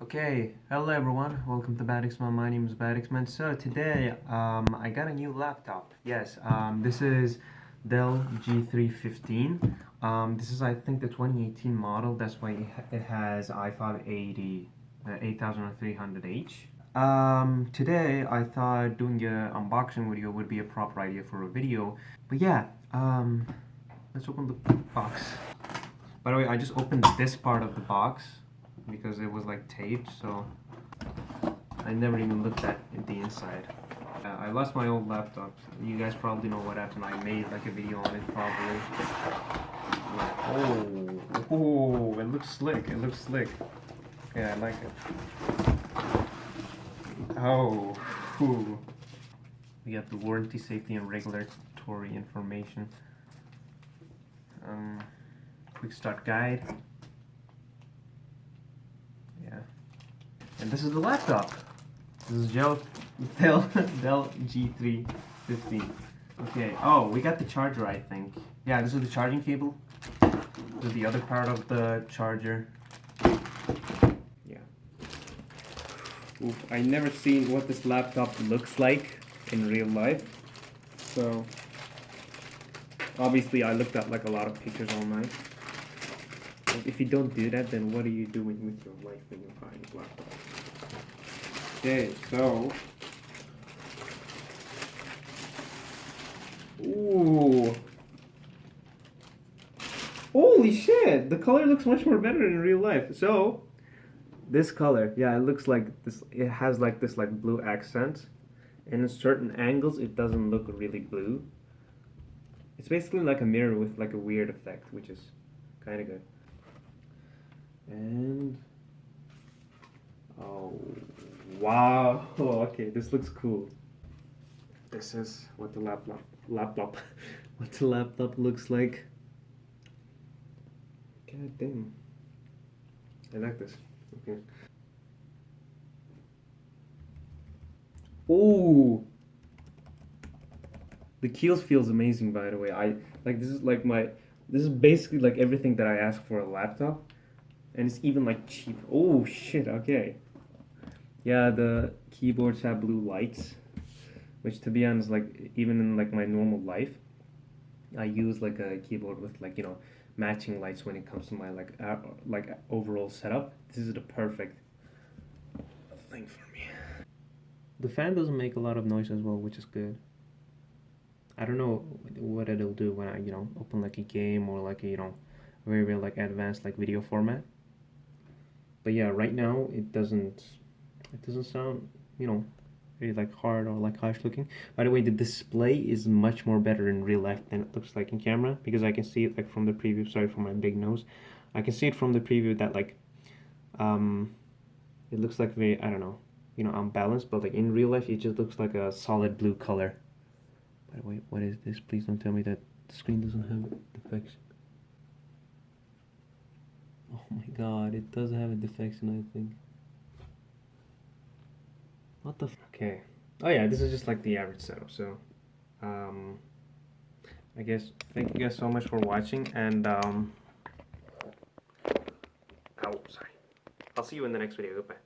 Okay, hello everyone, welcome to Badixman. My name is Badixman. So today I got a new laptop. Yes, this is Dell G3 15. This is, I think, the 2018 model. That's why it has i5 8300H. Today I thought doing an unboxing video would be a proper idea for a video. But yeah, let's open the box. By the way, I just opened this part of the box because it was like taped, so I never even looked at the inside. I lost my old laptop. You guys probably know what happened. I made like a video on it probably. Oh, it looks slick. It looks slick. Yeah, I like it. Oh, whew. We got the warranty, safety, and regulatory information. Quick start guide. And this is the laptop. This is Dell G3 15. Okay, oh, we got the charger, I think. Yeah, this is the charging cable. This is the other part of the charger. Yeah. Oof, I never seen what this laptop looks like in real life. So, obviously I looked at like a lot of pictures online. If you don't do that, then what are you doing with your life when you're buying a laptop? Okay, so... Ooh! Holy shit! The color looks much more better in real life. So, this color, yeah, it looks like this, it has like this like blue accent. And in certain angles, it doesn't look really blue. It's basically like a mirror with like a weird effect, which is kind of good. And oh wow, oh, okay, this looks cool. This is what the laptop what the laptop looks like. God damn, I like this. Okay. Oh, the keels feels amazing, by the way. I like this is like this is basically like everything that I ask for a laptop. And it's even like cheap. Oh shit, okay. Yeah, the keyboards have blue lights, which to be honest, like even in like my normal life, I use like a keyboard with like, you know, matching lights when it comes to my like overall setup. This is the perfect thing for me. The fan doesn't make a lot of noise as well, which is good. I don't know what it'll do when I, you know, open like a game or like a, you know, very like advanced like video format. But yeah, right now it doesn't sound, you know, really like hard or like harsh looking. By the way, the display is much more better in real life than it looks like in camera, because I can see it like from the preview. Sorry for my big nose. I can see it from the preview that like it looks like very, I don't know, you know, unbalanced, but like in real life it just looks like a solid blue color. By the way, what is this? Please don't tell me that the screen doesn't have defection. Oh my god, it does have a defection, I think. What the okay. Oh yeah, this is just like the average setup, so I guess thank you guys so much for watching, and oh sorry. I'll see you in the next video. Goodbye.